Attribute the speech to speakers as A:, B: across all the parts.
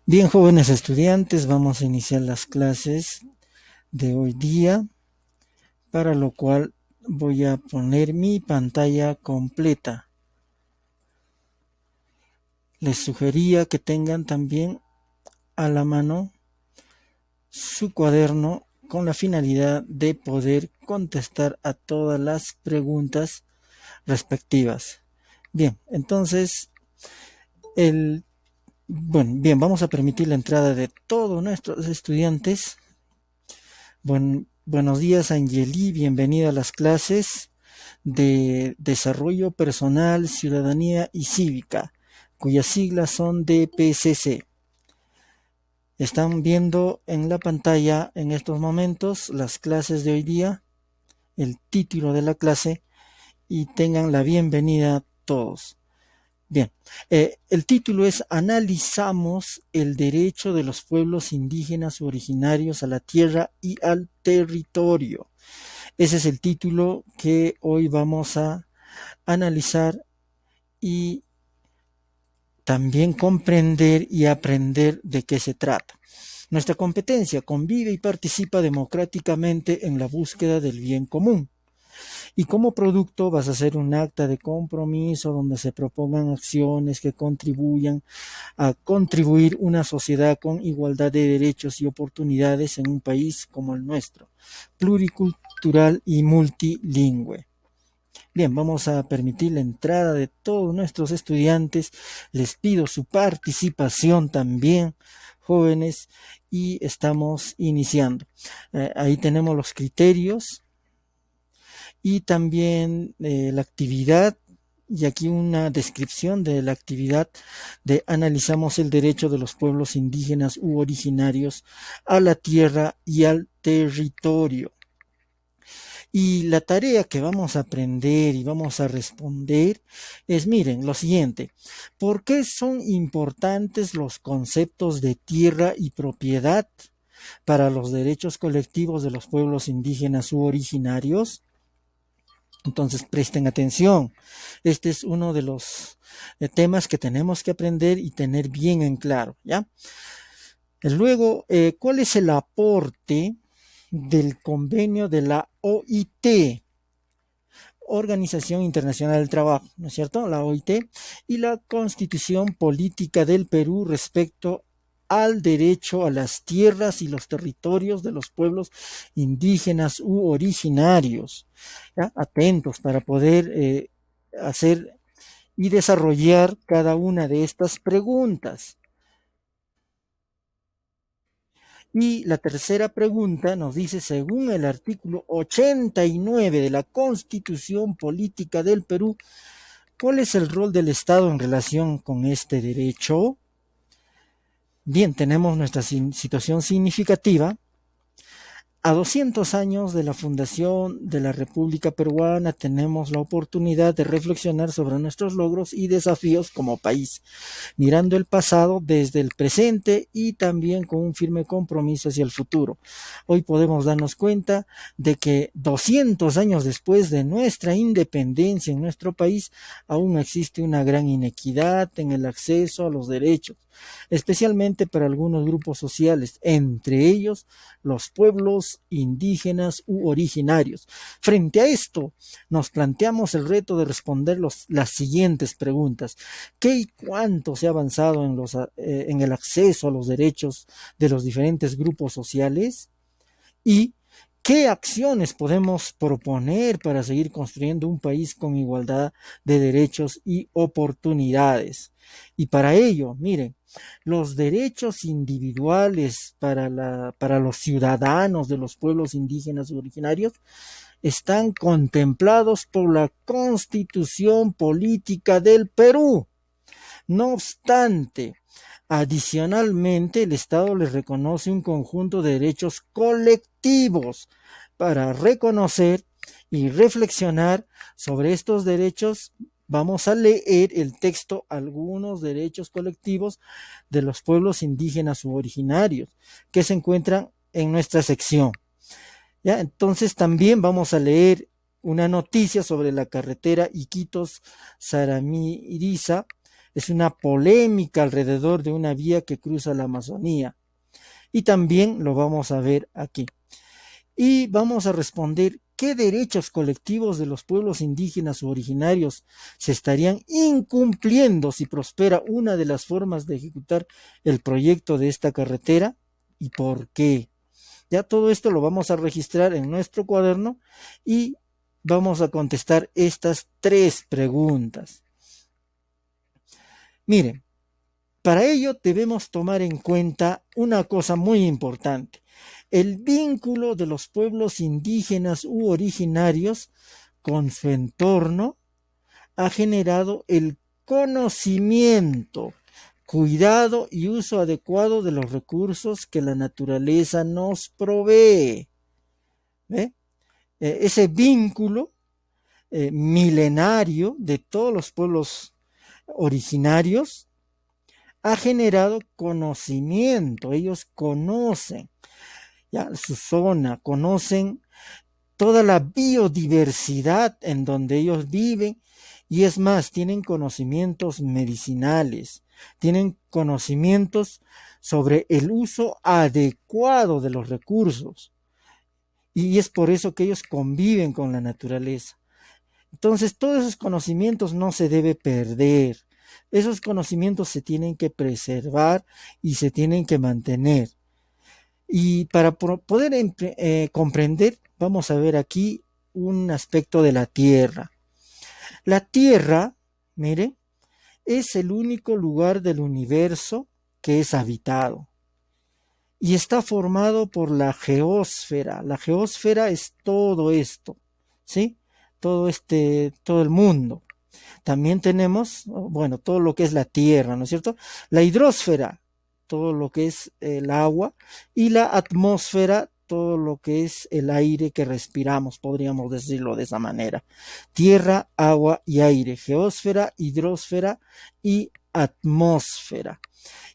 A: Bien, jóvenes estudiantes, vamos a iniciar las clases de hoy día, para lo cual voy a poner mi pantalla completa. Les sugería que tengan también a la mano su cuaderno con la finalidad de poder contestar a todas las preguntas respectivas. Bien, entonces, vamos a permitir la entrada de todos nuestros estudiantes. Buenos días, Angeli, bienvenida a las clases de Desarrollo Personal, Ciudadanía y Cívica, cuyas siglas son DPCC. Están viendo en la pantalla en estos momentos las clases de hoy día, el título de la clase, y tengan la bienvenida todos. Bien, el título es Analizamos el derecho de los pueblos indígenas originarios a la tierra y al territorio. Ese es el título que hoy vamos a analizar y también comprender y aprender de qué se trata. Nuestra competencia convive y participa democráticamente en la búsqueda del bien común. Y como producto vas a hacer un acta de compromiso donde se propongan acciones que contribuyan a contribuir una sociedad con igualdad de derechos y oportunidades en un país como el nuestro, pluricultural y multilingüe. Bien, vamos a permitir la entrada de todos nuestros estudiantes. Les pido su participación también, jóvenes, y estamos iniciando. Ahí tenemos los criterios y también la actividad, y aquí una descripción de la actividad de analizamos el derecho de los pueblos indígenas u originarios a la tierra y al territorio. Y la tarea que vamos a aprender y vamos a responder es, miren, lo siguiente: ¿por qué son importantes los conceptos de tierra y propiedad para los derechos colectivos de los pueblos indígenas u originarios? Entonces presten atención. Este es uno de los temas que tenemos que aprender y tener bien en claro, ¿ya? Luego, ¿cuál es el aporte del convenio de la OIT, Organización Internacional del Trabajo, ¿no es cierto? La OIT, y la Constitución Política del Perú respecto al derecho a las tierras y los territorios de los pueblos indígenas u originarios? ¿Ya? Atentos para poder hacer y desarrollar cada una de estas preguntas. Y la tercera pregunta nos dice, según el artículo 89 de la Constitución Política del Perú, ¿cuál es el rol del Estado en relación con este derecho? Bien, tenemos nuestra situación significativa. A 200 años de la fundación de la República Peruana, tenemos la oportunidad de reflexionar sobre nuestros logros y desafíos como país, mirando el pasado desde el presente y también con un firme compromiso hacia el futuro. Hoy podemos darnos cuenta de que 200 años después de nuestra independencia en nuestro país, aún existe una gran inequidad en el acceso a los derechos, especialmente para algunos grupos sociales, entre ellos los pueblos indígenas u originarios. Frente a esto, nos planteamos el reto de responder las siguientes preguntas: ¿qué y cuánto se ha avanzado en el acceso a los derechos de los diferentes grupos sociales? ¿Y qué acciones podemos proponer para seguir construyendo un país con igualdad de derechos y oportunidades? Y para ello, miren, los derechos individuales para los ciudadanos de los pueblos indígenas originarios están contemplados por la Constitución Política del Perú. No obstante, adicionalmente, el Estado les reconoce un conjunto de derechos colectivos. Para reconocer y reflexionar sobre estos derechos, vamos a leer el texto Algunos derechos colectivos de los pueblos indígenas u originarios, que se encuentran en nuestra sección. ¿Ya? Entonces también vamos a leer una noticia sobre la carretera Iquitos-Saramiriza. Es una polémica alrededor de una vía que cruza la Amazonía. Y también lo vamos a ver aquí. Y vamos a responder qué derechos colectivos de los pueblos indígenas u originarios se estarían incumpliendo si prospera una de las formas de ejecutar el proyecto de esta carretera y por qué. Ya todo esto lo vamos a registrar en nuestro cuaderno y vamos a contestar estas 3 preguntas. Miren, para ello debemos tomar en cuenta una cosa muy importante. El vínculo de los pueblos indígenas u originarios con su entorno ha generado el conocimiento, cuidado y uso adecuado de los recursos que la naturaleza nos provee. ¿Ve? Ese vínculo milenario de todos los pueblos originarios ha generado conocimiento. Ellos conocen ya su zona, conocen toda la biodiversidad en donde ellos viven y es más, tienen conocimientos medicinales, tienen conocimientos sobre el uso adecuado de los recursos y es por eso que ellos conviven con la naturaleza. Entonces, todos esos conocimientos no se debe perder. Esos conocimientos se tienen que preservar y se tienen que mantener. Y para poder comprender, vamos a ver aquí un aspecto de la Tierra. La Tierra, mire, es el único lugar del universo que es habitado y está formado por la geósfera. La geósfera es todo esto, ¿sí? Todo el mundo. También tenemos, bueno, todo lo que es la tierra, ¿no es cierto? La hidrosfera, todo lo que es el agua, y la atmósfera, todo lo que es el aire que respiramos, podríamos decirlo de esa manera. Tierra, agua y aire, geósfera, hidrosfera y atmósfera.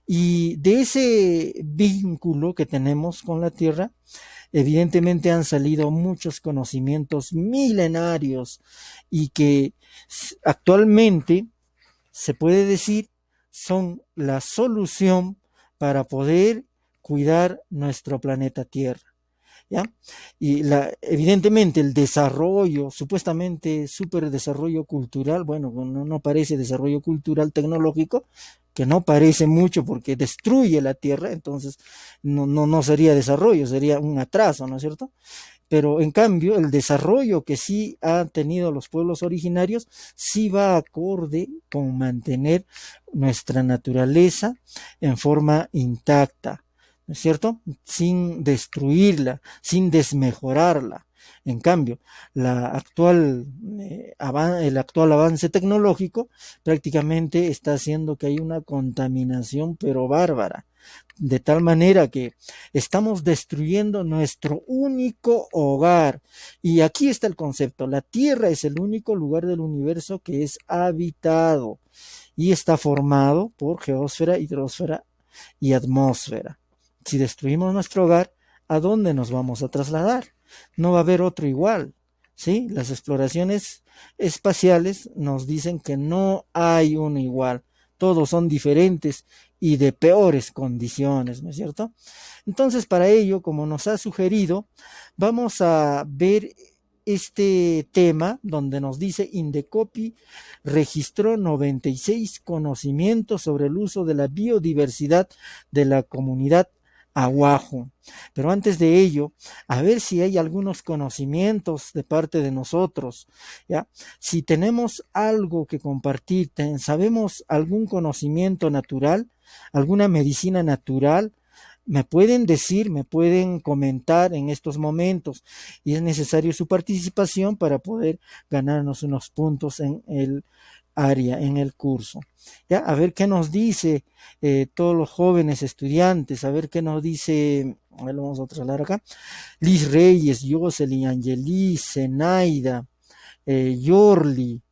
A: Y de ese vínculo que tenemos con la Tierra, evidentemente han salido muchos conocimientos milenarios y que actualmente se puede decir son la solución para poder cuidar nuestro planeta Tierra. ¿Ya? Y evidentemente el desarrollo, supuestamente súper desarrollo cultural, bueno, no parece desarrollo cultural tecnológico, que no parece mucho porque destruye la tierra, entonces no sería desarrollo, sería un atraso, ¿no es cierto? Pero en cambio el desarrollo que sí han tenido los pueblos originarios sí va acorde con mantener nuestra naturaleza en forma intacta, ¿no es cierto? Sin destruirla, sin desmejorarla. En cambio, el actual avance tecnológico prácticamente está haciendo que hay una contaminación pero bárbara, de tal manera que estamos destruyendo nuestro único hogar. Y aquí está el concepto, la Tierra es el único lugar del universo que es habitado y está formado por geósfera, hidrosfera y atmósfera. Si destruimos nuestro hogar, ¿a dónde nos vamos a trasladar? No va a haber otro igual. ¿Sí? Las exploraciones espaciales nos dicen que no hay uno igual, todos son diferentes y de peores condiciones, ¿no es cierto? Entonces, para ello, como nos ha sugerido, vamos a ver este tema donde nos dice Indecopi registró 96 conocimientos sobre el uso de la biodiversidad de la comunidad Aguajo. Pero antes de ello, a ver si hay algunos conocimientos de parte de nosotros, ¿ya? Si tenemos algo que compartir, sabemos algún conocimiento natural, alguna medicina natural, me pueden decir, me pueden comentar en estos momentos y es necesario su participación para poder ganarnos unos puntos en el área, en el curso. ¿Ya? A ver qué nos dice todos los jóvenes estudiantes, a ver qué nos dice, a ver, lo vamos a trasladar acá, Liz Reyes, Jocelyn, Angeli, Zenaida, Yorli.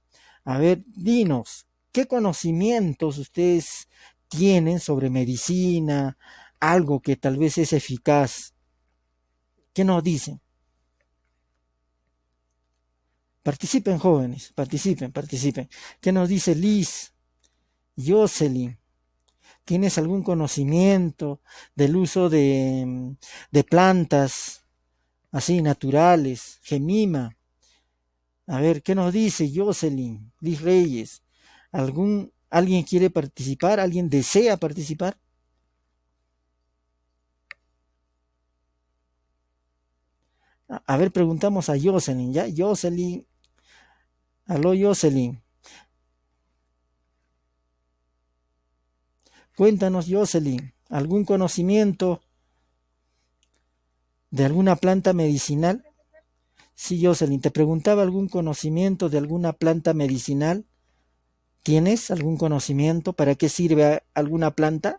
A: A ver, dinos, ¿qué conocimientos ustedes tienen sobre medicina, algo que tal vez es eficaz? ¿Qué nos dicen? Participen, jóvenes, participen. ¿Qué nos dice Liz? Jocelyn, ¿tienes algún conocimiento del uso de plantas así naturales? Gemima, a ver, ¿qué nos dice Jocelyn, Liz Reyes? ¿Alguien quiere participar? ¿Alguien desea participar? A ver, preguntamos a Jocelyn, ¿ya? Jocelyn, aló Jocelyn, cuéntanos Jocelyn, ¿algún conocimiento de alguna planta medicinal? Sí, Jocelyn, te preguntaba algún conocimiento de alguna planta medicinal. ¿Tienes algún conocimiento? ¿Para qué sirve alguna planta?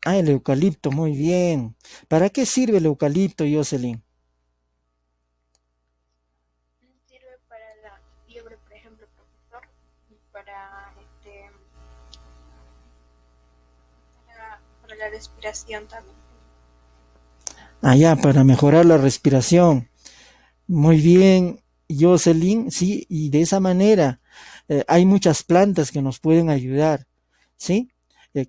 A: Ah, el eucalipto, muy bien. ¿Para qué sirve el eucalipto, Jocelyn? Ah, ya, para mejorar la respiración. Muy bien, Jocelyn, sí, y de esa manera hay muchas plantas que nos pueden ayudar, ¿sí?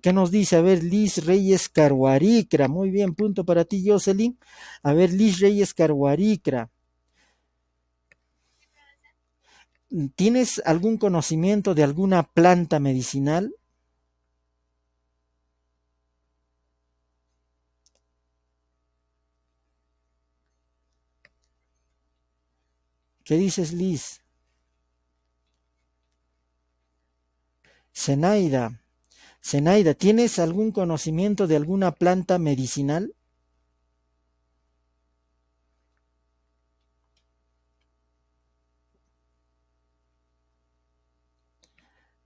A: ¿Qué nos dice? A ver, Liz Reyes Carhuaricra, muy bien, punto para ti, Jocelyn. A ver, Liz Reyes Carhuaricra, ¿tienes algún conocimiento de alguna planta medicinal? ¿Qué dices, Liz? Zenaida, Zenaida, ¿tienes algún conocimiento de alguna planta medicinal?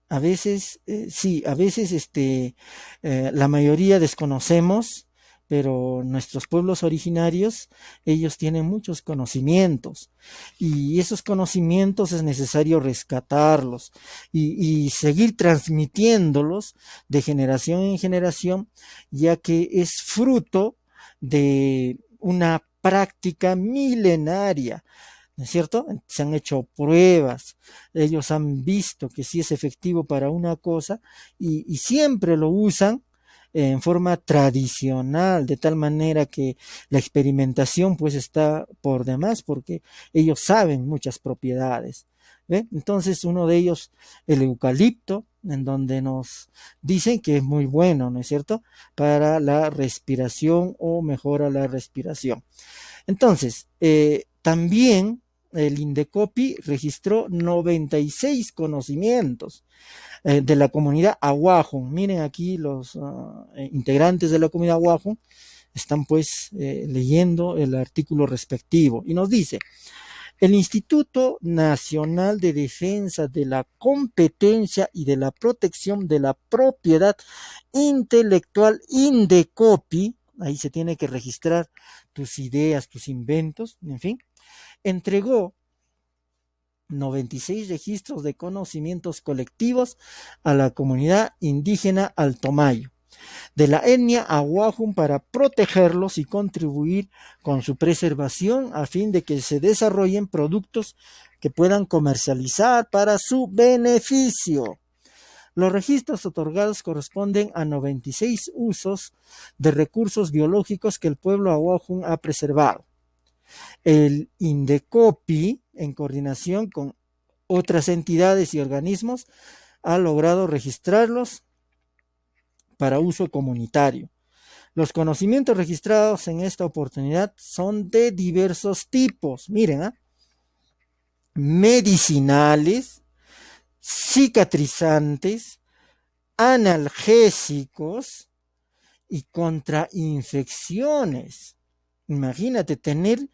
A: A veces, sí, a veces la mayoría desconocemos, pero nuestros pueblos originarios, ellos tienen muchos conocimientos y esos conocimientos es necesario rescatarlos y seguir transmitiéndolos de generación en generación, ya que es fruto de una práctica milenaria, ¿no es cierto? Se han hecho pruebas, ellos han visto que sí es efectivo para una cosa y siempre lo usan en forma tradicional, de tal manera que la experimentación pues está por demás porque ellos saben muchas propiedades. ¿Ve? Entonces uno de ellos, el eucalipto, en donde nos dicen que es muy bueno, ¿no es cierto?, para la respiración o mejora la respiración. Entonces, también el Indecopi registró 96 conocimientos de la comunidad Aguajún. Miren aquí los integrantes de la comunidad Aguajún están pues leyendo el artículo respectivo y nos dice, el Instituto Nacional de Defensa de la Competencia y de la Protección de la Propiedad Intelectual, Indecopi, ahí se tiene que registrar tus ideas, tus inventos, en fin, entregó 96 registros de conocimientos colectivos a la comunidad indígena Altomayo de la etnia Aguajún para protegerlos y contribuir con su preservación a fin de que se desarrollen productos que puedan comercializar para su beneficio. Los registros otorgados corresponden a 96 usos de recursos biológicos que el pueblo Aguajún ha preservado. El Indecopi, en coordinación con otras entidades y organismos, ha logrado registrarlos para uso comunitario. Los conocimientos registrados en esta oportunidad son de diversos tipos, miren, medicinales, cicatrizantes, analgésicos y contra infecciones. Imagínate tener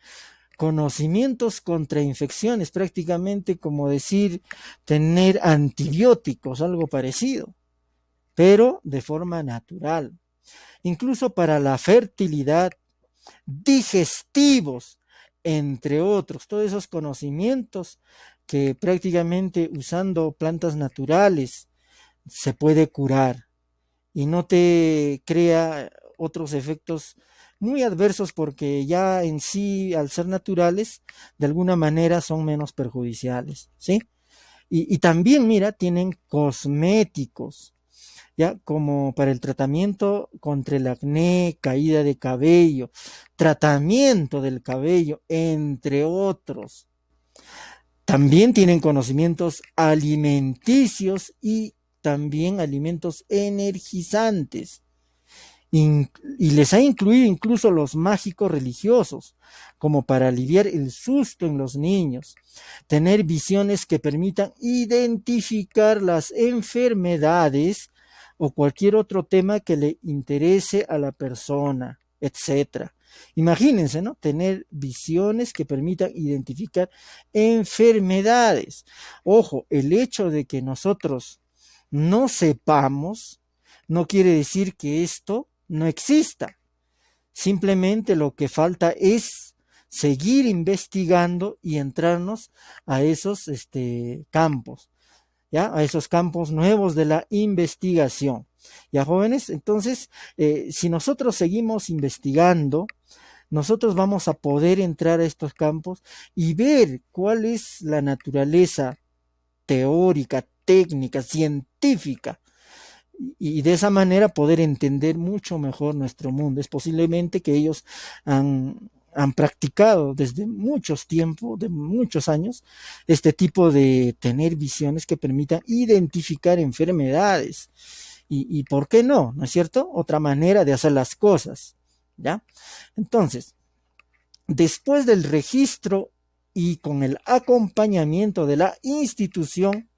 A: conocimientos contra infecciones, prácticamente como decir tener antibióticos, algo parecido, pero de forma natural. Incluso para la fertilidad, digestivos, entre otros, todos esos conocimientos que prácticamente usando plantas naturales se puede curar y no te crea otros efectos muy adversos porque ya en sí, al ser naturales, de alguna manera son menos perjudiciales, ¿sí? Y también, mira, tienen cosméticos, ¿ya? Como para el tratamiento contra el acné, caída de cabello, tratamiento del cabello, entre otros. También tienen conocimientos alimenticios y también alimentos energizantes. Y les ha incluido incluso los mágicos religiosos, como para aliviar el susto en los niños, tener visiones que permitan identificar las enfermedades o cualquier otro tema que le interese a la persona, etcétera. Imagínense, ¿no? Tener visiones que permitan identificar enfermedades. Ojo, el hecho de que nosotros no sepamos no quiere decir que esto no exista. Simplemente lo que falta es seguir investigando y entrarnos a esos campos, ¿ya? A esos campos nuevos de la investigación. ¿Ya, jóvenes? Entonces, si nosotros seguimos investigando, nosotros vamos a poder entrar a estos campos y ver cuál es la naturaleza teórica, técnica, científica y de esa manera poder entender mucho mejor nuestro mundo. Es posiblemente que ellos han practicado desde muchos tiempos, de muchos años, este tipo de tener visiones que permitan identificar enfermedades. Y ¿por qué no? ¿No es cierto? Otra manera de hacer las cosas. ¿Ya? Entonces, después del registro y con el acompañamiento de la institución,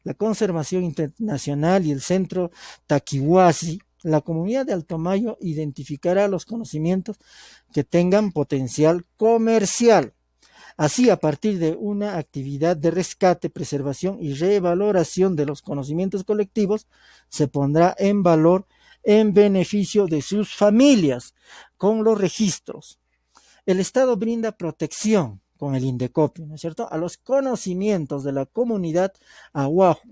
A: la Conservación Internacional y el Centro Taquihuasi, la comunidad de Altomayo identificará los conocimientos que tengan potencial comercial. Así, a partir de una actividad de rescate, preservación y revaloración de los conocimientos colectivos, se pondrá en valor en beneficio de sus familias con los registros. El Estado brinda protección con el INDECOPI, ¿no es cierto?, a los conocimientos de la comunidad ahuajo,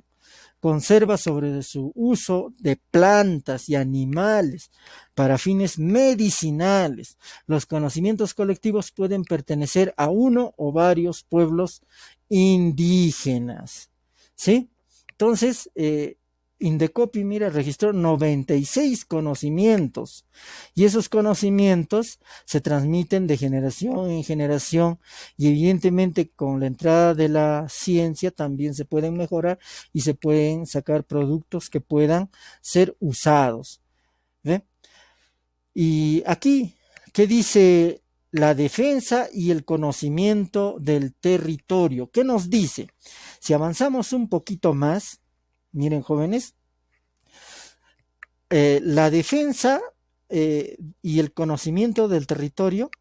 A: conserva sobre su uso de plantas y animales para fines medicinales. Los conocimientos colectivos pueden pertenecer a uno o varios pueblos indígenas. ¿Sí? Entonces, Indecopi, mira, registró 96 conocimientos y esos conocimientos se transmiten de generación en generación y evidentemente con la entrada de la ciencia también se pueden mejorar y se pueden sacar productos que puedan ser usados. ¿Ve? Y aquí, ¿qué dice la defensa y el conocimiento del territorio? ¿Qué nos dice? Si avanzamos un poquito más, miren jóvenes, la defensa y el conocimiento del territorio,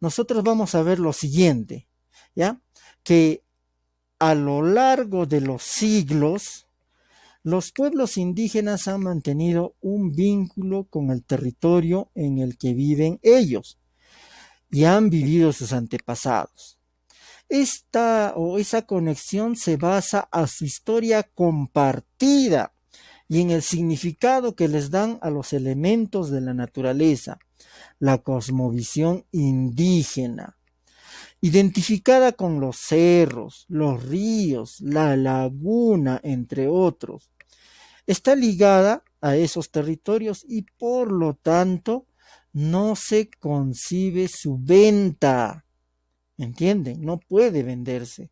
A: nosotros vamos a ver lo siguiente, ¿ya? Que a lo largo de los siglos, los pueblos indígenas han mantenido un vínculo con el territorio en el que viven ellos y han vivido sus antepasados. Esta o esa conexión se basa a su historia compartida y en el significado que les dan a los elementos de la naturaleza, la cosmovisión indígena, identificada con los cerros, los ríos, la laguna, entre otros. Está ligada a esos territorios y por lo tanto no se concibe su venta. ¿Entienden? No puede venderse.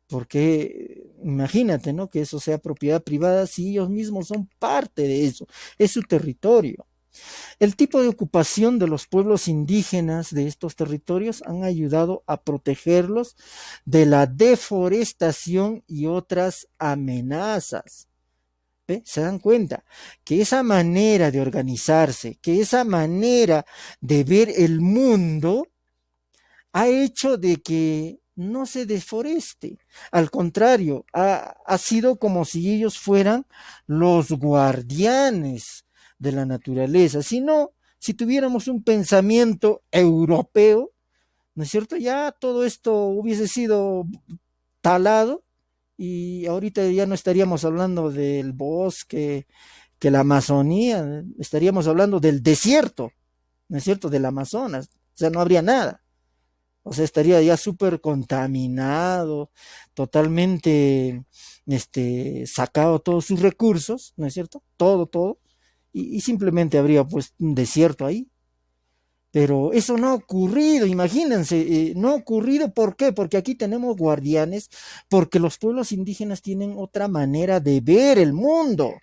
A: Porque imagínate, ¿no? Que eso sea propiedad privada si ellos mismos son parte de eso. Es su territorio. El tipo de ocupación de los pueblos indígenas de estos territorios han ayudado a protegerlos de la deforestación y otras amenazas. ¿Ve? Se dan cuenta que esa manera de organizarse, que esa manera de ver el mundo ha hecho de que no se deforeste. Al contrario, ha sido como si ellos fueran los guardianes de la naturaleza. Si no, si tuviéramos un pensamiento europeo, ¿no es cierto? Ya todo esto hubiese sido talado y ahorita ya no estaríamos hablando del bosque, que la Amazonía, estaríamos hablando del desierto, ¿no es cierto? Del Amazonas, o sea, no habría nada. O sea, estaría ya súper contaminado, totalmente sacado todos sus recursos, ¿no es cierto? Todo, todo. Y simplemente habría pues un desierto ahí. Pero eso no ha ocurrido, imagínense, no ha ocurrido, ¿por qué? Porque aquí tenemos guardianes, porque los pueblos indígenas tienen otra manera de ver el mundo.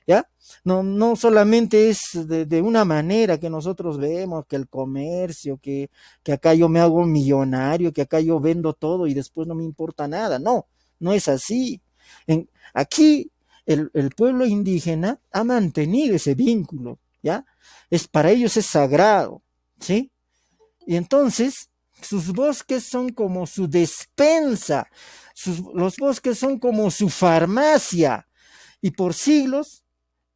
A: ¿Ya? No, no solamente es de una manera que nosotros vemos, que el comercio, que acá yo me hago millonario, que acá yo vendo todo y después no me importa nada. No, no es así. Aquí el pueblo indígena ha mantenido ese vínculo, ¿ya? Para ellos es sagrado, ¿sí? Y entonces sus bosques son como su despensa, los bosques son como su farmacia. Y por siglos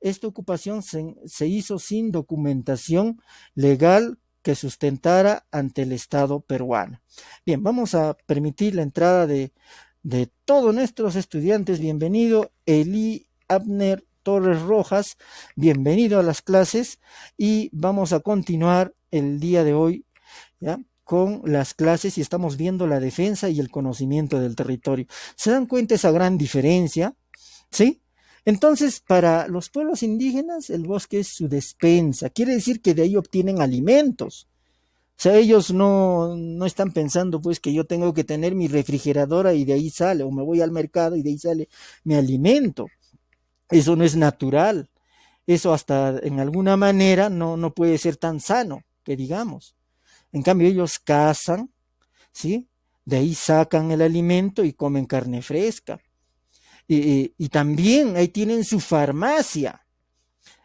A: esta ocupación se hizo sin documentación legal que sustentara ante el Estado peruano. Bien, vamos a permitir la entrada de todos nuestros estudiantes. Bienvenido, Eli Abner Torres Rojas. Bienvenido a las clases y vamos a continuar el día de hoy, ¿ya? Con las clases y estamos viendo la defensa y el conocimiento del territorio. ¿Se dan cuenta esa gran diferencia? ¿Sí? Entonces, para los pueblos indígenas, el bosque es su despensa. Quiere decir que de ahí obtienen alimentos. O sea, ellos no están pensando pues que yo tengo que tener mi refrigeradora y de ahí sale, o me voy al mercado y de ahí sale mi alimento. Eso no es natural. Eso hasta en alguna manera no puede ser tan sano, que digamos. En cambio, ellos cazan, ¿sí? De ahí sacan el alimento y comen carne fresca. Y también ahí tienen su farmacia.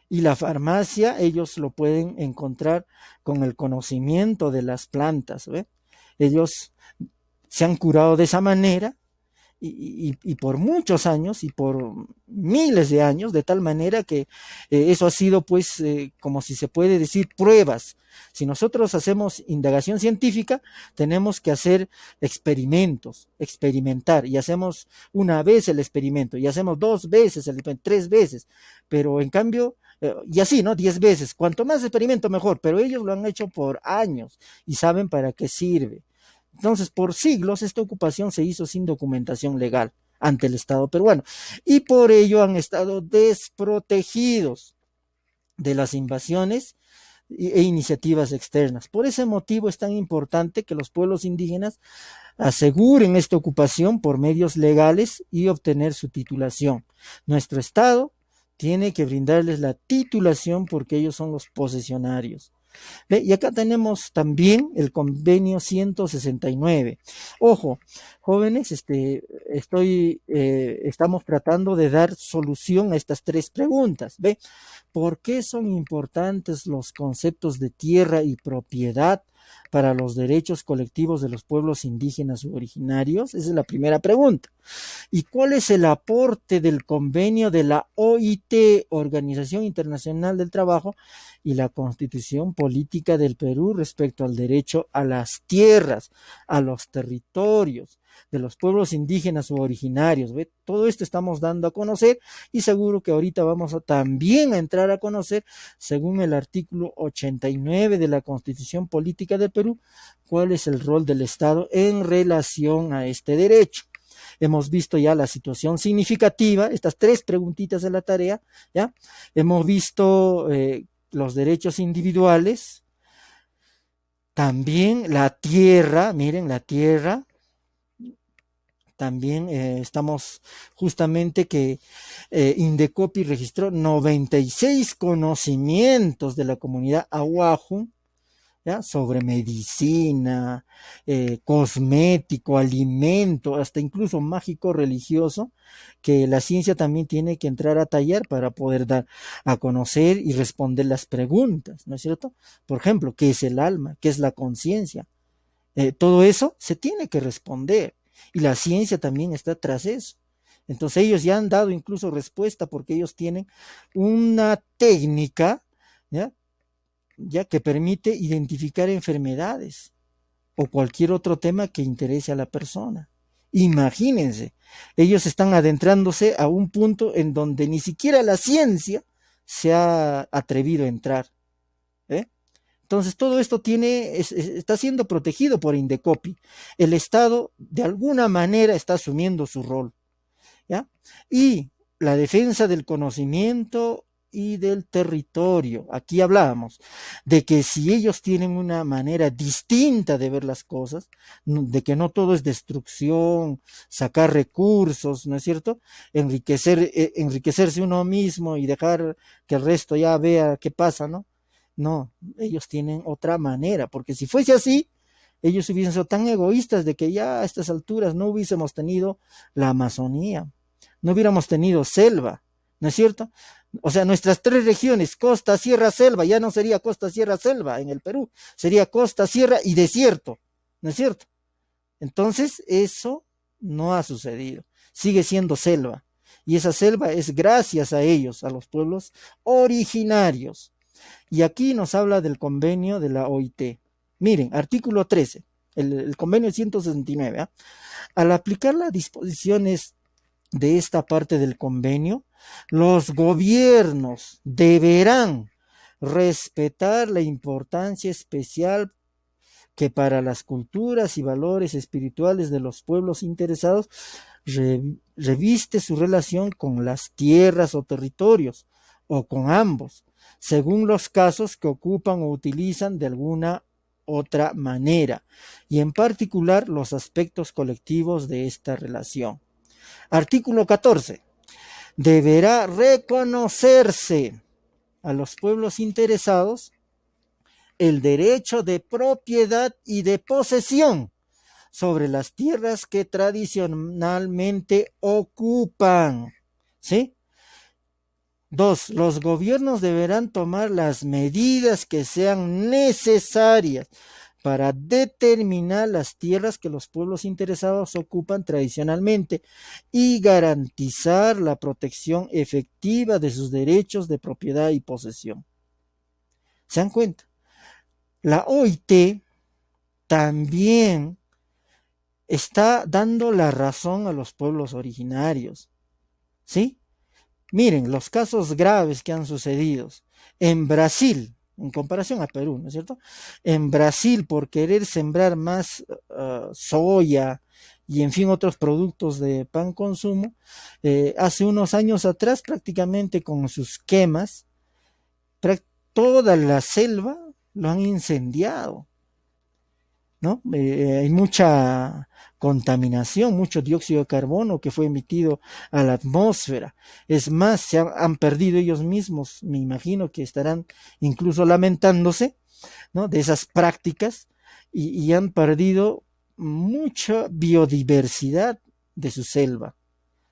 A: Y la farmacia ellos lo pueden encontrar con el conocimiento de las plantas. ¿Ve? Ellos se han curado de esa manera y por muchos años y por miles de años, de tal manera que eso ha sido, pues, como si se puede decir, pruebas. Si nosotros hacemos indagación científica, tenemos que hacer experimentos, experimentar, y hacemos una vez el experimento, y hacemos dos veces el experimento, tres veces, pero en cambio, y así, ¿no? 10 veces. Cuanto más experimento, mejor, pero ellos lo han hecho por años y saben para qué sirve. Entonces, por siglos, esta ocupación se hizo sin documentación legal ante el Estado peruano y por ello han estado desprotegidos de las invasiones e iniciativas externas. Por ese motivo es tan importante que los pueblos indígenas aseguren esta ocupación por medios legales y obtener su titulación. Nuestro Estado tiene que brindarles la titulación porque ellos son los posesionarios. Y acá tenemos también el convenio 169. Ojo, jóvenes, estamos tratando de dar solución a estas tres preguntas. ¿Ve? ¿Por qué son importantes los conceptos de tierra y propiedad para los derechos colectivos de los pueblos indígenas u originarios? Esa es la primera pregunta. ¿Y cuál es el aporte del convenio de la OIT, Organización Internacional del Trabajo, y la Constitución Política del Perú respecto al derecho a las tierras, a los territorios de los pueblos indígenas u originarios? ¿Ve? Todo esto estamos dando a conocer y seguro que ahorita vamos también a entrar a conocer, según el artículo 89 de la Constitución Política del Perú, cuál es el rol del Estado en relación a este derecho. Hemos visto ya la situación significativa, estas tres preguntitas de la tarea, ¿ya? Hemos visto los derechos individuales, también la tierra, miren, la tierra, también estamos justamente que Indecopi registró 96 conocimientos de la comunidad Ahuaju, ¿ya? Sobre medicina, cosmético, alimento, hasta incluso mágico religioso, que la ciencia también tiene que entrar a tallar para poder dar a conocer y responder las preguntas, ¿no es cierto? Por ejemplo, ¿qué es el alma? ¿Qué es la conciencia? Todo eso se tiene que responder y la ciencia también está tras eso. Entonces ellos ya han dado incluso respuesta porque ellos tienen una técnica, ¿ya? Ya que permite identificar enfermedades o cualquier otro tema que interese a la persona. Imagínense, ellos están adentrándose a un punto en donde ni siquiera la ciencia se ha atrevido a entrar. ¿Eh? Entonces, todo esto está siendo protegido por Indecopi. El Estado, de alguna manera, está asumiendo su rol, ¿ya? Y la defensa del conocimiento y del territorio. Aquí hablábamos de que si ellos tienen una manera distinta de ver las cosas, de que no todo es destrucción, sacar recursos, ¿no es cierto? Enriquecerse uno mismo y dejar que el resto ya vea qué pasa, ¿no? No, ellos tienen otra manera, porque si fuese así, ellos hubiesen sido tan egoístas de que ya a estas alturas no hubiésemos tenido la Amazonía, no hubiéramos tenido selva, ¿no es cierto? O sea, nuestras tres regiones, costa, sierra, selva, ya no sería costa, sierra, selva en el Perú, sería costa, sierra y desierto, ¿no es cierto? Entonces, eso no ha sucedido, sigue siendo selva. Y esa selva es gracias a ellos, a los pueblos originarios. Y aquí nos habla del convenio de la OIT. Miren, artículo 13, el convenio 169. ¿Eh? Al aplicar las disposiciones de esta parte del convenio, los gobiernos deberán respetar la importancia especial que para las culturas y valores espirituales de los pueblos interesados reviste su relación con las tierras o territorios, o con ambos, según los casos que ocupan o utilizan de alguna otra manera, y en particular los aspectos colectivos de esta relación. Artículo 14. Deberá reconocerse a los pueblos interesados el derecho de propiedad y de posesión sobre las tierras que tradicionalmente ocupan. ¿Sí? 2. Los gobiernos deberán tomar las medidas que sean necesarias para determinar las tierras que los pueblos interesados ocupan tradicionalmente y garantizar la protección efectiva de sus derechos de propiedad y posesión. ¿Se dan cuenta? La OIT también está dando la razón a los pueblos originarios, ¿sí? Miren, los casos graves que han sucedido en Brasil, en comparación a Perú, ¿no es cierto? En Brasil, por querer sembrar más soya y, en fin, otros productos de pan consumo, hace unos años atrás, prácticamente con sus quemas, toda la selva lo han incendiado. ¿No? Hay mucha contaminación, mucho dióxido de carbono que fue emitido a la atmósfera. Es más, han perdido ellos mismos, me imagino que estarán incluso lamentándose, ¿no? De esas prácticas y han perdido mucha biodiversidad de su selva,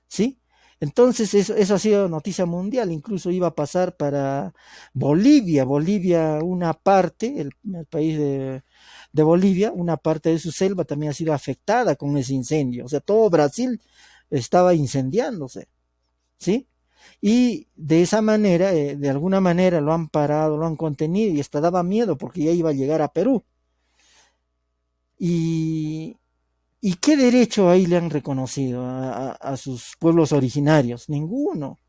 A: ¿sí? Entonces eso ha sido noticia mundial, incluso iba a pasar para Bolivia. Bolivia, una parte, el país de Bolivia, una parte de su selva también ha sido afectada con ese incendio. O sea, todo Brasil estaba incendiándose, ¿sí? Y de esa manera, de alguna manera lo han parado, lo han contenido y hasta daba miedo porque ya iba a llegar a Perú. Y, ¿Y qué derecho ahí le han reconocido a sus pueblos originarios? Ninguno.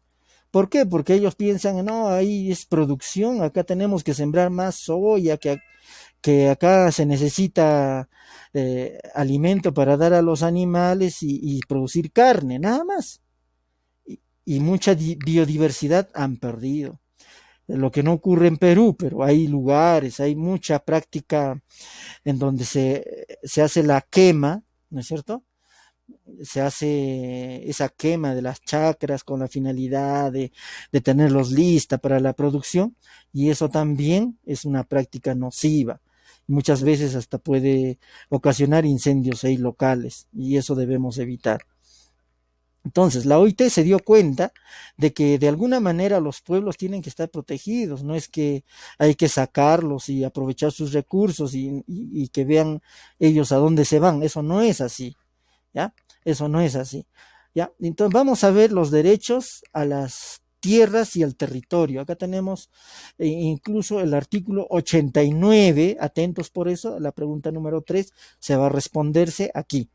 A: ¿Por qué? Porque ellos piensan, no, ahí es producción, acá tenemos que sembrar más soya, que acá se necesita alimento para dar a los animales y producir carne, nada más. Y mucha biodiversidad han perdido. Lo que no ocurre en Perú, pero hay lugares, hay mucha práctica en donde se hace la quema, ¿no es cierto? Se hace esa quema de las chacras con la finalidad de tenerlos lista para la producción y eso también es una práctica nociva. Muchas veces hasta puede ocasionar incendios ahí locales y eso debemos evitar. Entonces, la OIT se dio cuenta de que de alguna manera los pueblos tienen que estar protegidos, no es que hay que sacarlos y aprovechar sus recursos y que vean ellos a dónde se van, eso no es así. ¿Ya? Eso no es así, ¿ya? Entonces vamos a ver los derechos a las tierras y al territorio. Acá tenemos incluso el artículo 89, atentos por eso, la pregunta número 3 se va a responderse aquí,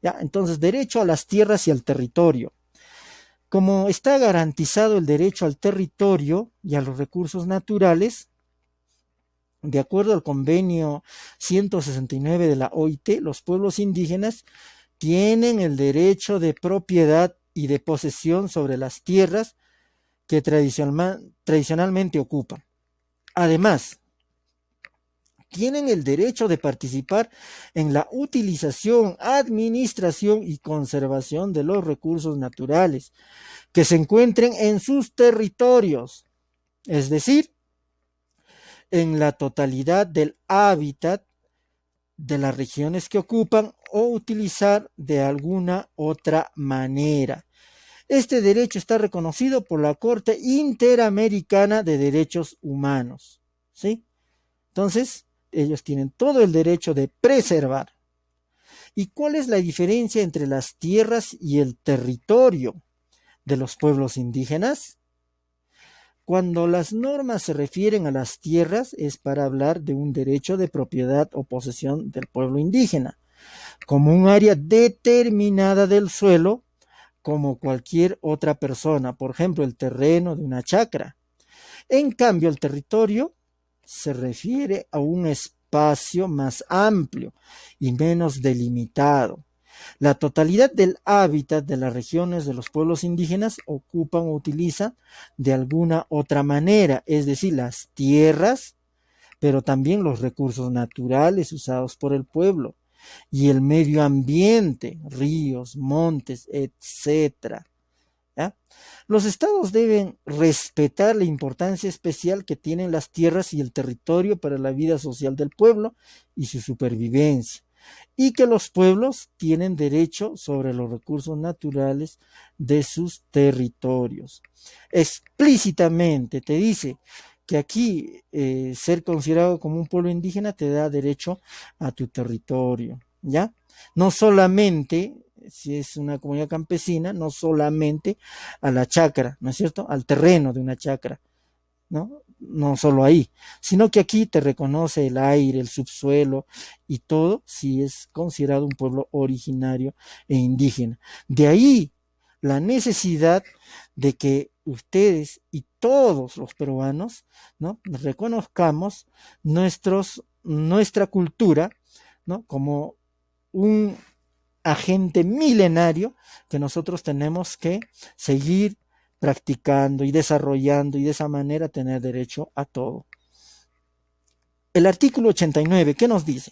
A: ¿ya? Entonces, derecho a las tierras y al territorio. Como está garantizado el derecho al territorio y a los recursos naturales, De acuerdo al convenio 169 de la OIT, los pueblos indígenas tienen el derecho de propiedad y de posesión sobre las tierras que tradicionalmente ocupan. Además, tienen el derecho de participar en la utilización, administración y conservación de los recursos naturales que se encuentren en sus territorios, es decir, en la totalidad del hábitat de las regiones que ocupan o utilizar de alguna otra manera. Este derecho está reconocido por la Corte Interamericana de Derechos Humanos, ¿sí? Entonces, ellos tienen todo el derecho de preservar. ¿Y cuál es la diferencia entre las tierras y el territorio de los pueblos indígenas? Cuando las normas se refieren a las tierras es para hablar de un derecho de propiedad o posesión del pueblo indígena, como un área determinada del suelo, como cualquier otra persona, por ejemplo, el terreno de una chacra. En cambio, el territorio se refiere a un espacio más amplio y menos delimitado. La totalidad del hábitat de las regiones de los pueblos indígenas ocupan o utilizan de alguna otra manera, es decir, las tierras, pero también los recursos naturales usados por el pueblo y el medio ambiente, ríos, montes, etcétera. ¿Ya? Los estados deben respetar la importancia especial que tienen las tierras y el territorio para la vida social del pueblo y su supervivencia, y que los pueblos tienen derecho sobre los recursos naturales de sus territorios. Explícitamente te dice que aquí ser considerado como un pueblo indígena te da derecho a tu territorio, ¿ya? No solamente si es una comunidad campesina, no solamente a la chacra, ¿no es cierto? Al terreno de una chacra, ¿no? No solo ahí, sino que aquí te reconoce el aire, el subsuelo y todo si es considerado un pueblo originario e indígena. De ahí la necesidad de que ustedes y todos los peruanos, ¿no? Reconozcamos nuestra cultura, ¿no? Como un agente milenario que nosotros tenemos que seguir practicando y desarrollando y de esa manera tener derecho a todo. El artículo 89, ¿qué nos dice?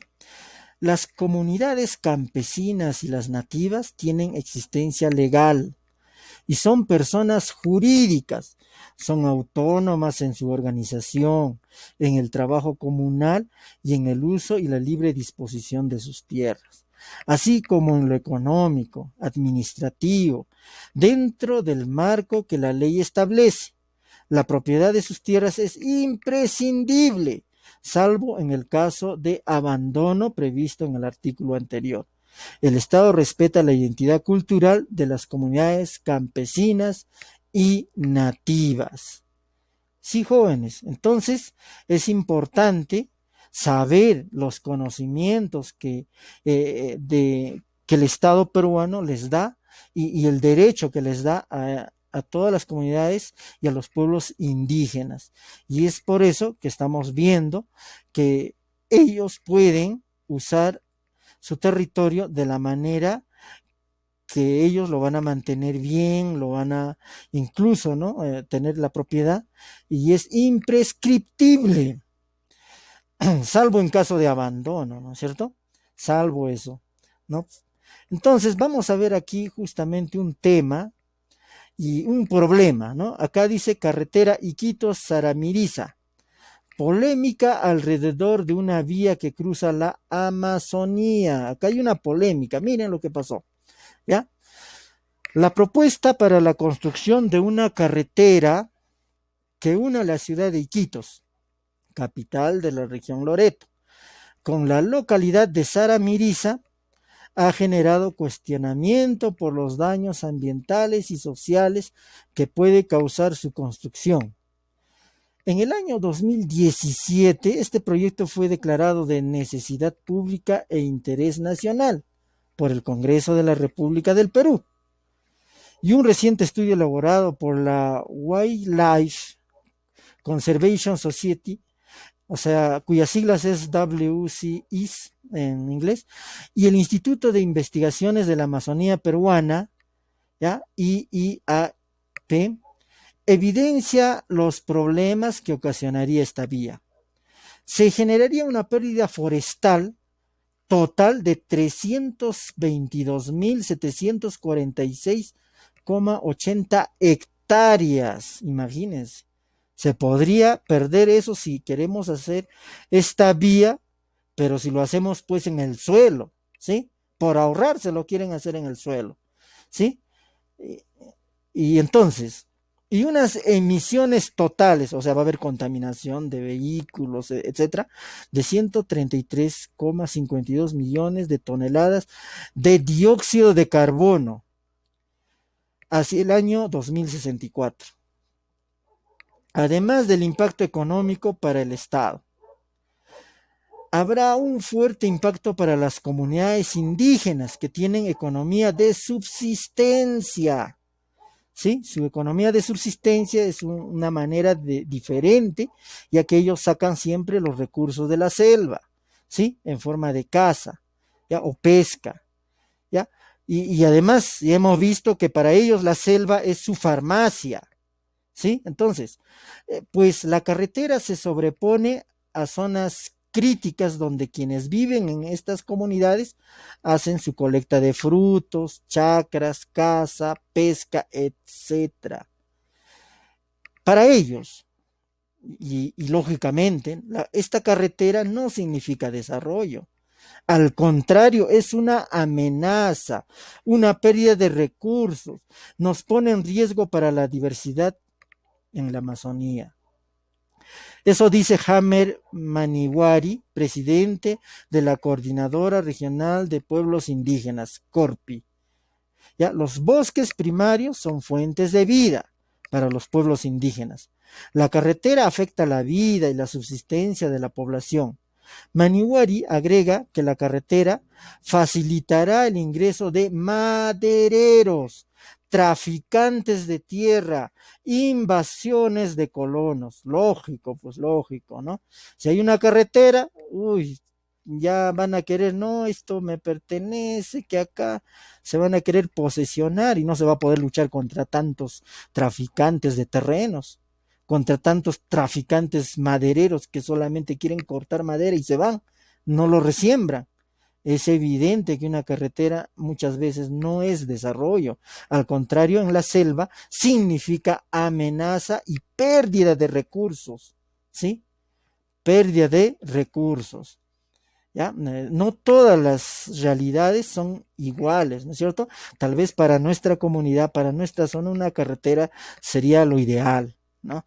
A: Las comunidades campesinas y las nativas tienen existencia legal y son personas jurídicas, son autónomas en su organización, en el trabajo comunal y en el uso y la libre disposición de sus tierras, así como en lo económico, administrativo, dentro del marco que la ley establece. La propiedad de sus tierras es imprescindible, salvo en el caso de abandono previsto en el artículo anterior. El Estado respeta la identidad cultural de las comunidades campesinas y nativas. Sí, jóvenes, entonces es importante saber los conocimientos que el Estado peruano les da y el derecho que les da a todas las comunidades y a los pueblos indígenas. Y es por eso que estamos viendo que ellos pueden usar su territorio de la manera que ellos lo van a mantener bien, lo van a incluso, ¿no? Tener la propiedad y es imprescriptible, salvo en caso de abandono, ¿no es cierto? Salvo eso, ¿no? Entonces vamos a ver aquí justamente un tema y un problema, ¿no? Acá dice carretera Iquitos-Saramiriza, polémica alrededor de una vía que cruza la Amazonía. Acá hay una polémica, miren lo que pasó, ¿ya? La propuesta para la construcción de una carretera que una la ciudad de Iquitos, capital de la región Loreto, con la localidad de Saramiriza, ha generado cuestionamiento por los daños ambientales y sociales que puede causar su construcción. En el año 2017, este proyecto fue declarado de necesidad pública e interés nacional por el Congreso de la República del Perú. Y un reciente estudio elaborado por la Wildlife Conservation Society o sea, cuyas siglas es WCIS en inglés, y el Instituto de Investigaciones de la Amazonía Peruana, ¿ya? IIAP, evidencia los problemas que ocasionaría esta vía. Se generaría una pérdida forestal total de 322.746,80 hectáreas. Imagínense. Se podría perder eso si queremos hacer esta vía, pero si lo hacemos pues en el suelo, ¿sí? Por ahorrar se lo quieren hacer en el suelo, ¿sí? Y entonces, y unas emisiones totales, o sea, va a haber contaminación de vehículos, etcétera, de 133,52 millones de toneladas de dióxido de carbono hacia el año 2064, además del impacto económico para el Estado. Habrá un fuerte impacto para las comunidades indígenas que tienen economía de subsistencia. ¿Sí? Su economía de subsistencia es una manera diferente, ya que ellos sacan siempre los recursos de la selva, ¿sí? En forma de caza, ¿ya? O pesca, ¿ya? Y además ya hemos visto que para ellos la selva es su farmacia, ¿sí? Entonces, pues la carretera se sobrepone a zonas críticas donde quienes viven en estas comunidades hacen su colecta de frutos, chacras, caza, pesca, etcétera. Para ellos, y lógicamente, esta carretera no significa desarrollo. Al contrario, es una amenaza, una pérdida de recursos, nos pone en riesgo para la diversidad en la Amazonía. Eso dice Hamer Maniwari, presidente de la Coordinadora Regional de Pueblos Indígenas, CORPI. ¿Ya? Los bosques primarios son fuentes de vida para los pueblos indígenas. La carretera afecta la vida y la subsistencia de la población. Maniwari agrega que la carretera facilitará el ingreso de madereros, traficantes de tierra, invasiones de colonos. Lógico, pues lógico, ¿no? Si hay una carretera, uy, ya van a querer, no, esto me pertenece, que acá se van a querer posesionar y no se va a poder luchar contra tantos traficantes de terrenos, contra tantos traficantes madereros que solamente quieren cortar madera y se van, no lo resiembran. Es evidente que una carretera muchas veces no es desarrollo. Al contrario, en la selva significa amenaza y pérdida de recursos, ¿sí? Pérdida de recursos. ¿Ya? No todas las realidades son iguales, ¿no es cierto? Tal vez para nuestra comunidad, para nuestra zona, una carretera sería lo ideal, ¿no?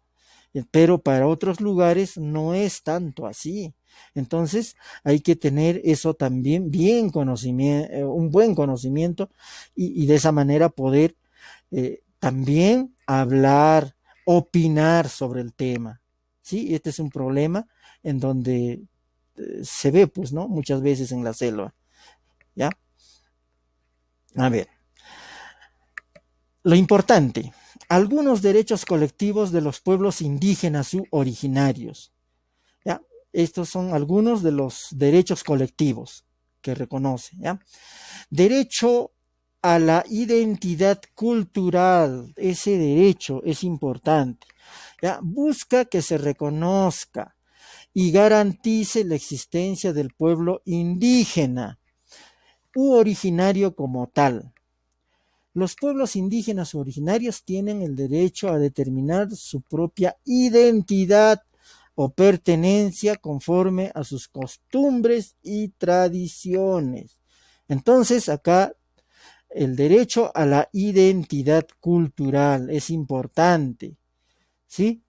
A: Pero para otros lugares no es tanto así. Entonces hay que tener eso también bien conocimiento, un buen conocimiento y de esa manera poder también hablar, opinar sobre el tema. ¿Sí? Este es un problema en donde se ve, pues, ¿no? Muchas veces en la selva. ¿Ya? A ver. Lo importante, algunos derechos colectivos de los pueblos indígenas u originarios. ¿Ya? Estos son algunos de los derechos colectivos que reconoce. ¿Ya? Derecho a la identidad cultural, ese derecho es importante. ¿Ya? Busca que se reconozca y garantice la existencia del pueblo indígena u originario como tal. Los pueblos indígenas originarios tienen el derecho a determinar su propia identidad o pertenencia conforme a sus costumbres y tradiciones. Entonces, acá el derecho a la identidad cultural es importante, ¿sí?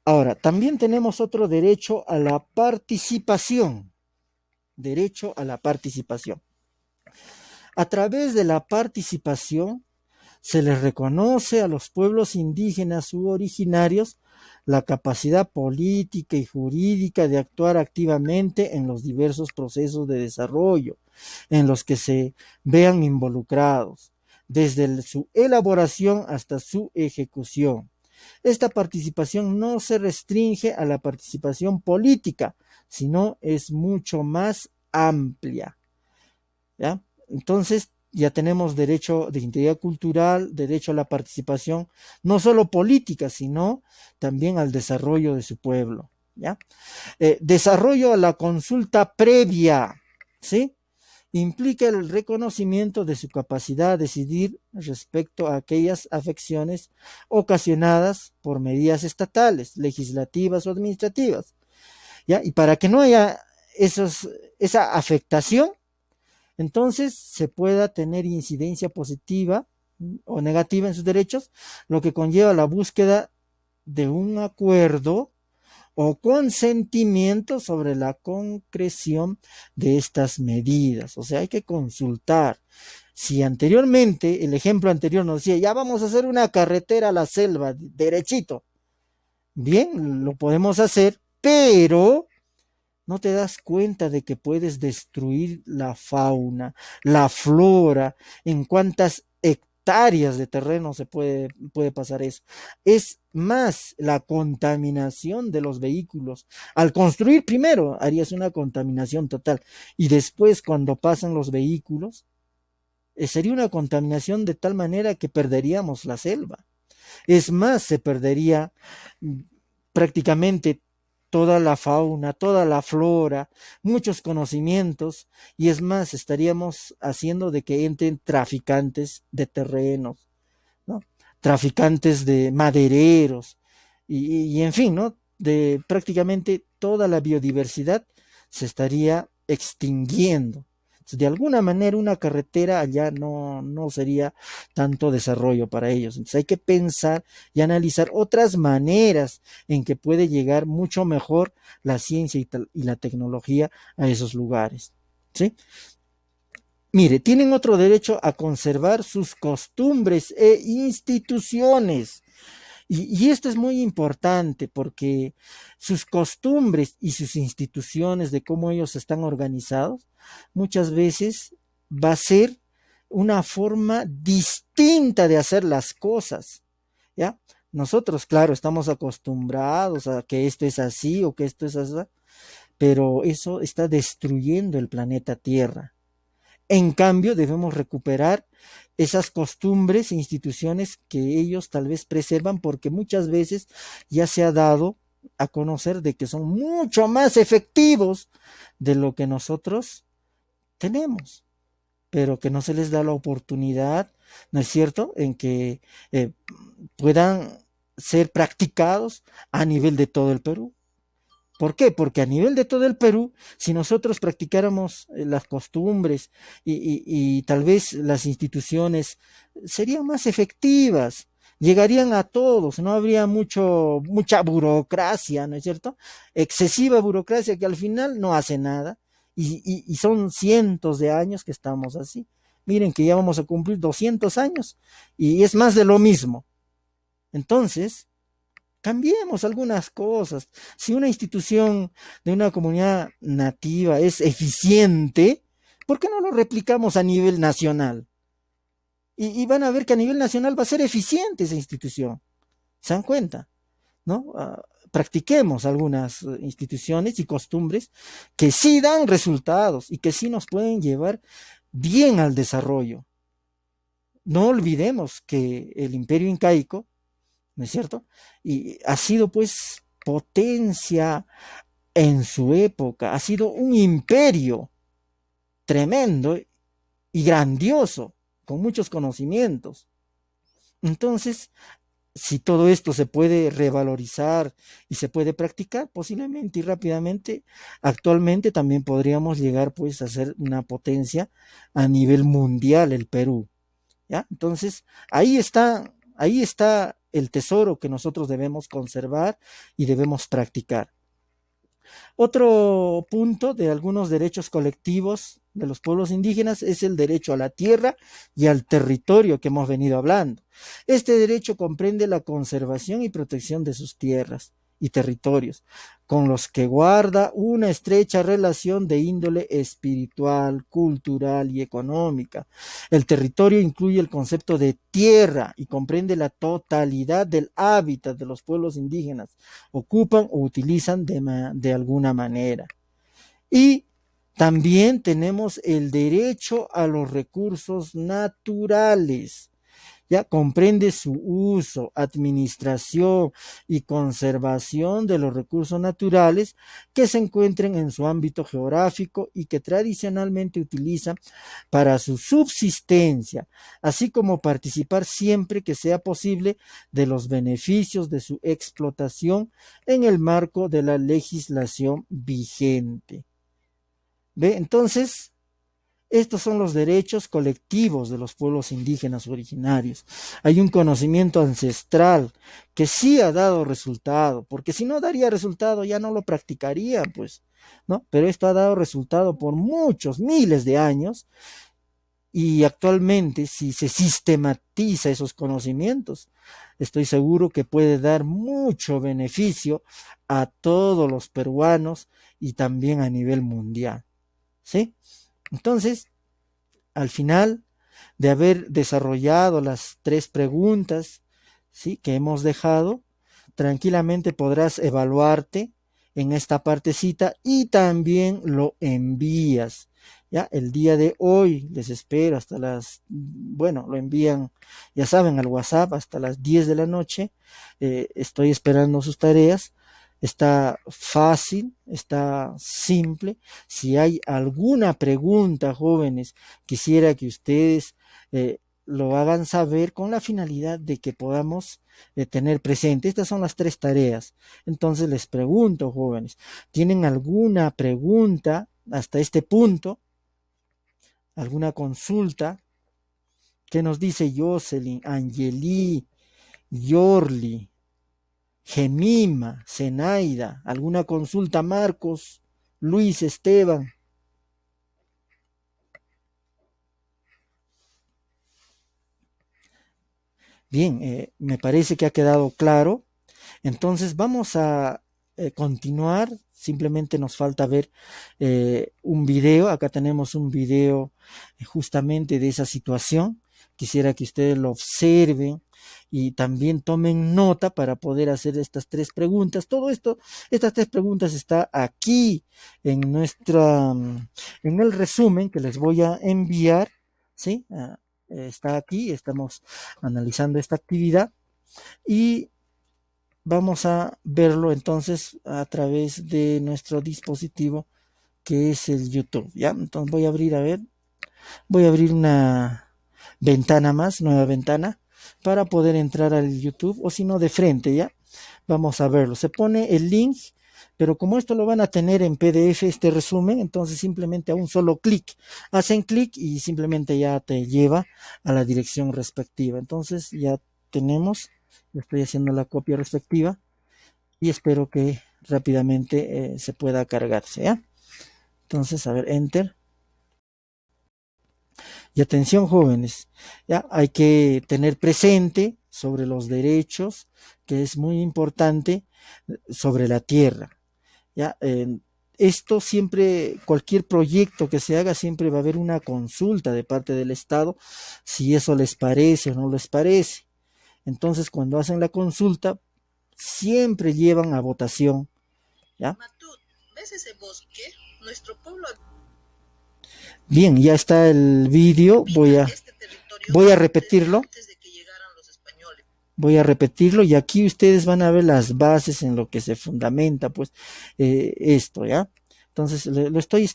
A: Ahora, también tenemos otro derecho a la participación. Derecho a la participación. A través de la participación se les reconoce a los pueblos indígenas u originarios la capacidad política y jurídica de actuar activamente en los diversos procesos de desarrollo en los que se vean involucrados, desde su elaboración hasta su ejecución. Esta participación no se restringe a la participación política, sino es mucho más amplia, ¿ya? Entonces, ya tenemos derecho de integridad cultural, derecho a la participación, no solo política, sino también al desarrollo de su pueblo, ¿ya? Desarrollo a la consulta previa, ¿sí? Implica el reconocimiento de su capacidad de decidir respecto a aquellas afecciones ocasionadas por medidas estatales, legislativas o administrativas, ¿ya? Y para que no haya esa afectación, entonces se pueda tener incidencia positiva o negativa en sus derechos, lo que conlleva la búsqueda de un acuerdo o consentimiento sobre la concreción de estas medidas. O sea, hay que consultar. Si anteriormente, el ejemplo anterior nos decía, ya vamos a hacer una carretera a la selva, derechito, bien, lo podemos hacer, pero no te das cuenta de que puedes destruir la fauna, la flora, en cuántas hectáreas de terreno puede pasar eso. Es más la contaminación de los vehículos. Al construir primero harías una contaminación total y después cuando pasan los vehículos, sería una contaminación de tal manera que perderíamos la selva. Es más, se perdería prácticamente toda la fauna, toda la flora, muchos conocimientos, y es más, estaríamos haciendo de que entren traficantes de terrenos, ¿no? Traficantes de madereros, y en fin, ¿no? De prácticamente toda la biodiversidad se estaría extinguiendo. De alguna manera una carretera allá no sería tanto desarrollo para ellos. Entonces hay que pensar y analizar otras maneras en que puede llegar mucho mejor la ciencia y la tecnología a esos lugares. ¿Sí? Mire, tienen otro derecho a conservar sus costumbres e instituciones. Y esto es muy importante porque sus costumbres y sus instituciones de cómo ellos están organizados, muchas veces va a ser una forma distinta de hacer las cosas, ¿ya? Nosotros, claro, estamos acostumbrados a que esto es así o que esto es así, pero eso está destruyendo el planeta Tierra. En cambio, debemos recuperar esas costumbres e instituciones que ellos tal vez preservan porque muchas veces ya se ha dado a conocer de que son mucho más efectivos de lo que nosotros tenemos, pero que no se les da la oportunidad, ¿no es cierto?, en que puedan ser practicados a nivel de todo el Perú. ¿Por qué? Porque a nivel de todo el Perú, si nosotros practicáramos las costumbres y tal vez las instituciones serían más efectivas, llegarían a todos, no habría mucha burocracia, ¿no es cierto? Excesiva burocracia que al final no hace nada y son cientos de años que estamos así. Miren que ya vamos a cumplir 200 años y es más de lo mismo. Entonces, cambiemos algunas cosas. Si una institución de una comunidad nativa es eficiente, ¿por qué no lo replicamos a nivel nacional? Y van a ver que a nivel nacional va a ser eficiente esa institución. ¿Se dan cuenta? ¿No? Practiquemos algunas instituciones y costumbres que sí dan resultados y que sí nos pueden llevar bien al desarrollo. No olvidemos que el imperio incaico, ¿no es cierto? Y ha sido pues potencia en su época, ha sido un imperio tremendo y grandioso, con muchos conocimientos. Entonces, si todo esto se puede revalorizar y se puede practicar, posiblemente y rápidamente, actualmente también podríamos llegar pues a ser una potencia a nivel mundial el Perú. ¿Ya? Entonces, ahí está el tesoro que nosotros debemos conservar y debemos practicar. Otro punto de algunos derechos colectivos de los pueblos indígenas es el derecho a la tierra y al territorio que hemos venido hablando. Este derecho comprende la conservación y protección de sus tierras y territorios, con los que guarda una estrecha relación de índole espiritual, cultural y económica. El territorio incluye el concepto de tierra y comprende la totalidad del hábitat de los pueblos indígenas, ocupan o utilizan de alguna manera. Y también tenemos el derecho a los recursos naturales. Ya comprende su uso, administración y conservación de los recursos naturales que se encuentren en su ámbito geográfico y que tradicionalmente utiliza para su subsistencia, así como participar siempre que sea posible de los beneficios de su explotación en el marco de la legislación vigente. ¿Ve? Entonces, estos son los derechos colectivos de los pueblos indígenas originarios. Hay un conocimiento ancestral que sí ha dado resultado, porque si no daría resultado ya no lo practicarían, pues, ¿no? Pero esto ha dado resultado por muchos, miles de años, y actualmente si se sistematiza esos conocimientos, estoy seguro que puede dar mucho beneficio a todos los peruanos y también a nivel mundial, ¿sí? Entonces, al final de haber desarrollado las 3 preguntas, ¿sí?, que hemos dejado, tranquilamente podrás evaluarte en esta partecita y también lo envías. Ya, el día de hoy les espero hasta bueno, lo envían, ya saben, al WhatsApp hasta las 10 de la noche. Estoy esperando sus tareas. Está fácil, está simple. Si hay alguna pregunta, jóvenes, quisiera que ustedes lo hagan saber con la finalidad de que podamos tener presente. Estas son las 3 tareas. Entonces les pregunto, jóvenes, ¿tienen alguna pregunta hasta este punto? ¿Alguna consulta? ¿Qué nos dice Jocelyn, Angeli, Yorli, Gemima, Zenaida? ¿Alguna consulta, Marcos, Luis, Esteban? Bien, me parece que ha quedado claro. Entonces vamos a continuar. Simplemente nos falta ver un video. Acá tenemos un video justamente de esa situación. Quisiera que ustedes lo observen y también tomen nota para poder hacer estas 3 preguntas. Todo esto, estas 3 preguntas está aquí en en el resumen que les voy a enviar, ¿sí? Está aquí, estamos analizando esta actividad y vamos a verlo entonces a través de nuestro dispositivo que es el YouTube, ¿ya? Entonces voy a abrir, a ver, voy a abrir una ventana más, nueva ventana, para poder entrar al YouTube, o si no de frente, ¿ya? Vamos a verlo. Se pone el link, pero como esto lo van a tener en PDF, este resumen, entonces simplemente a un solo clic, hacen clic y simplemente ya te lleva a la dirección respectiva. Entonces ya tenemos, estoy haciendo la copia respectiva y espero que rápidamente se pueda cargarse, ¿ya? Entonces, a ver, enter. Y atención, jóvenes, ya hay que tener presente sobre los derechos, que es muy importante, sobre la tierra. Ya, esto siempre, cualquier proyecto que se haga, siempre va a haber una consulta de parte del Estado, si eso les parece o no les parece. Entonces, cuando hacen la consulta, siempre llevan a votación, ¿ya? Matut, ¿ves ese bosque? Nuestro pueblo. Bien, ya está el vídeo. Voy a repetirlo. Voy a repetirlo y aquí ustedes van a ver las bases en lo que se fundamenta, pues, esto, ¿ya? Entonces, lo estoy,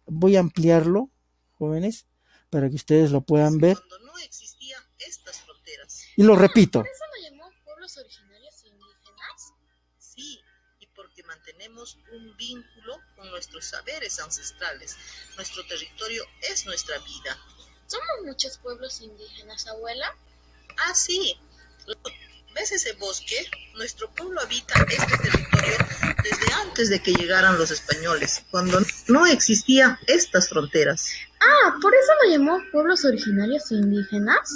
A: voy a ampliarlo, jóvenes, para que ustedes lo puedan ver. No existían estas fronteras. Y lo repito. ¿Por eso lo llamó pueblos originarios e indígenas? Sí, y porque mantenemos un vínculo con nuestros saberes ancestrales. Nuestro territorio es nuestra vida. ¿Somos muchos pueblos indígenas, abuela? Ah, sí. ¿Ves ese bosque? Nuestro pueblo habita este territorio desde antes de que llegaran los españoles, cuando no existían estas fronteras. Ah, ¿por eso lo llamó pueblos originarios e indígenas?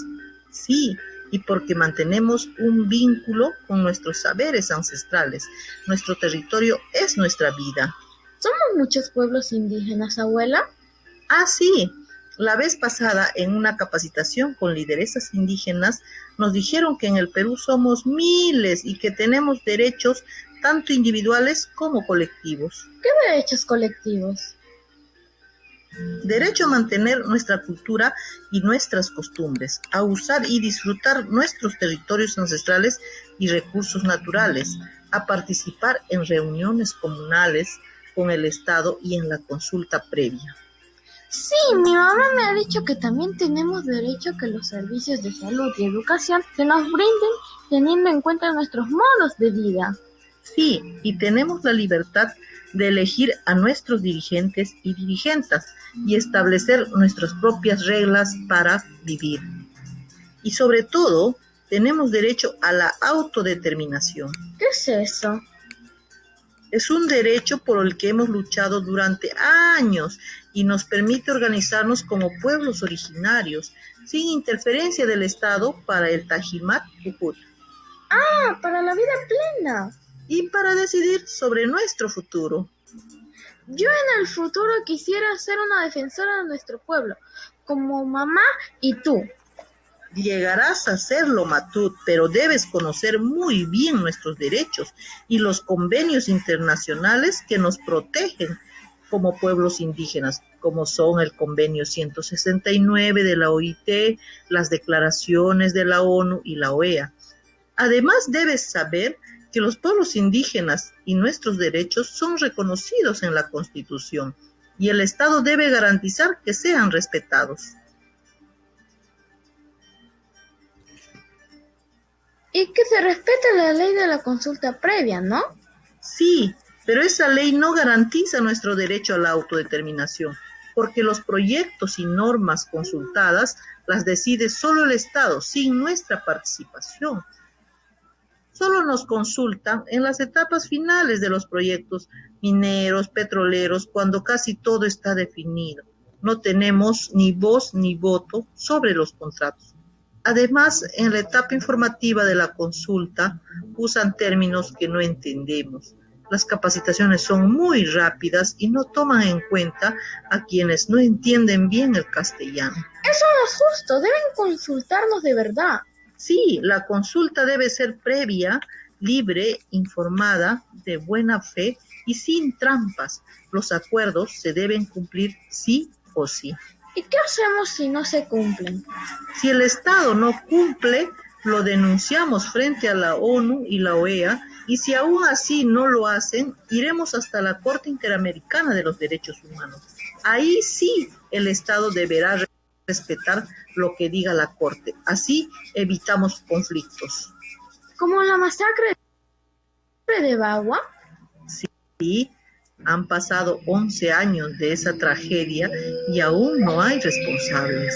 A: Sí,
B: y porque mantenemos un vínculo con nuestros saberes ancestrales. Nuestro territorio es nuestra vida.
C: ¿Somos muchos pueblos indígenas, abuela?
B: Ah, sí. La vez pasada, en una capacitación con lideresas indígenas, nos dijeron que en el Perú somos miles y que tenemos derechos tanto individuales como colectivos.
C: ¿Qué derechos colectivos?
B: Derecho a mantener nuestra cultura y nuestras costumbres, a usar y disfrutar nuestros territorios ancestrales y recursos naturales, a participar en reuniones comunales con el Estado y en la consulta previa.
C: Sí, mi mamá me ha dicho que también tenemos derecho a que los servicios de salud y educación se nos brinden teniendo en cuenta nuestros modos de vida.
B: Sí, y tenemos la libertad de elegir a nuestros dirigentes y dirigentas y establecer nuestras propias reglas para vivir. Y sobre todo, tenemos derecho a la autodeterminación.
C: ¿Qué es eso?
B: Es un derecho por el que hemos luchado durante años y nos permite organizarnos como pueblos originarios, sin interferencia del Estado para el Tajimat Pujut
C: Ah, para la vida plena.
B: y para decidir sobre nuestro futuro.
C: Yo en el futuro quisiera ser una defensora de nuestro pueblo, como mamá y tú.
B: Llegarás a serlo, Matut, pero debes conocer muy bien nuestros derechos y los convenios internacionales que nos protegen como pueblos indígenas, como son el Convenio 169 de la OIT, las declaraciones de la ONU y la OEA. Además, debes saber que los pueblos indígenas y nuestros derechos son reconocidos en la Constitución y el Estado debe garantizar que sean respetados.
C: Y que se respete la ley de la consulta previa, ¿no?
B: Sí, pero esa ley no garantiza nuestro derecho a la autodeterminación, porque los proyectos y normas consultadas las decide solo el Estado, sin nuestra participación. Solo nos consultan en las etapas finales de los proyectos mineros, petroleros, cuando casi todo está definido. No tenemos ni voz ni voto sobre los contratos. Además, en la etapa informativa de la consulta usan términos que no entendemos. Las capacitaciones son muy rápidas y no toman en cuenta a quienes no entienden bien el castellano.
C: Eso no es justo, deben consultarnos de verdad.
B: Sí, la consulta debe ser previa, libre, informada, de buena fe y sin trampas. Los acuerdos se deben cumplir sí o sí.
C: ¿Y qué hacemos si no se cumplen?
B: Si el Estado no cumple, lo denunciamos frente a la ONU y la OEA, y si aún así no lo hacen, iremos hasta la Corte Interamericana de los Derechos Humanos. Ahí sí el Estado deberá respetar lo que diga la Corte. Así evitamos conflictos.
C: ¿Como la masacre de Bagua?
B: Sí, han pasado 11 años de esa tragedia y aún no hay responsables.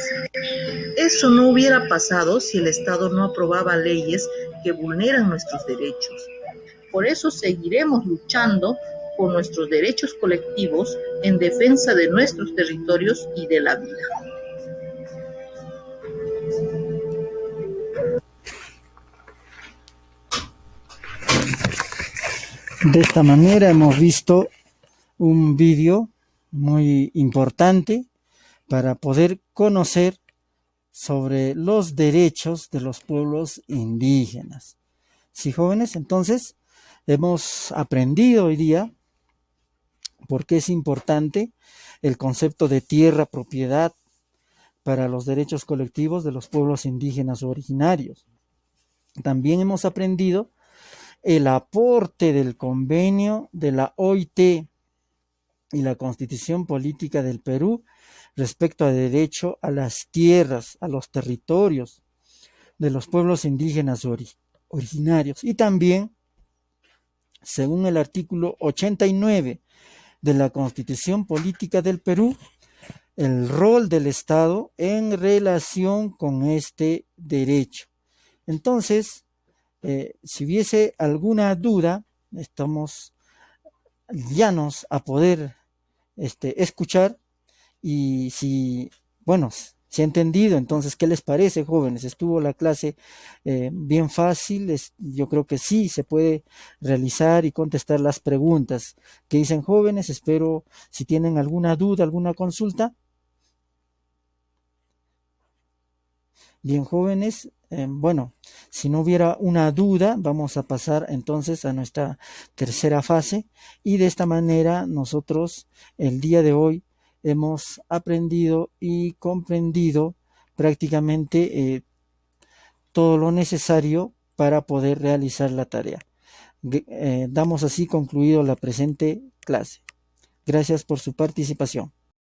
B: Eso no hubiera pasado si el Estado no aprobaba leyes que vulneran nuestros derechos. Por eso seguiremos luchando por nuestros derechos colectivos en defensa de nuestros territorios y de la vida.
A: De esta manera hemos visto un vídeo muy importante para poder conocer sobre los derechos de los pueblos indígenas. Sí, jóvenes, entonces hemos aprendido hoy día por qué es importante el concepto de tierra propiedad para los derechos colectivos de los pueblos indígenas originarios. También hemos aprendido el aporte del convenio de la OIT y la Constitución Política del Perú respecto al derecho a las tierras, a los territorios de los pueblos indígenas originarios. Y también, según el artículo 89 de la Constitución Política del Perú, el rol del Estado en relación con este derecho. Entonces, si hubiese alguna duda, estamos llanos a poder escuchar y si, bueno, ¿Se ha entendido? Entonces, ¿qué les parece, jóvenes? ¿Estuvo la clase bien fácil? Yo creo que sí, se puede realizar y contestar las preguntas. ¿Qué dicen, jóvenes? Espero, si tienen alguna duda, alguna consulta. Bien, jóvenes, bueno, si no hubiera una duda, vamos a pasar entonces a nuestra tercera fase y de esta manera nosotros el día de hoy hemos aprendido y comprendido prácticamente todo lo necesario para poder realizar la tarea. Damos así concluido la presente clase. Gracias por su participación.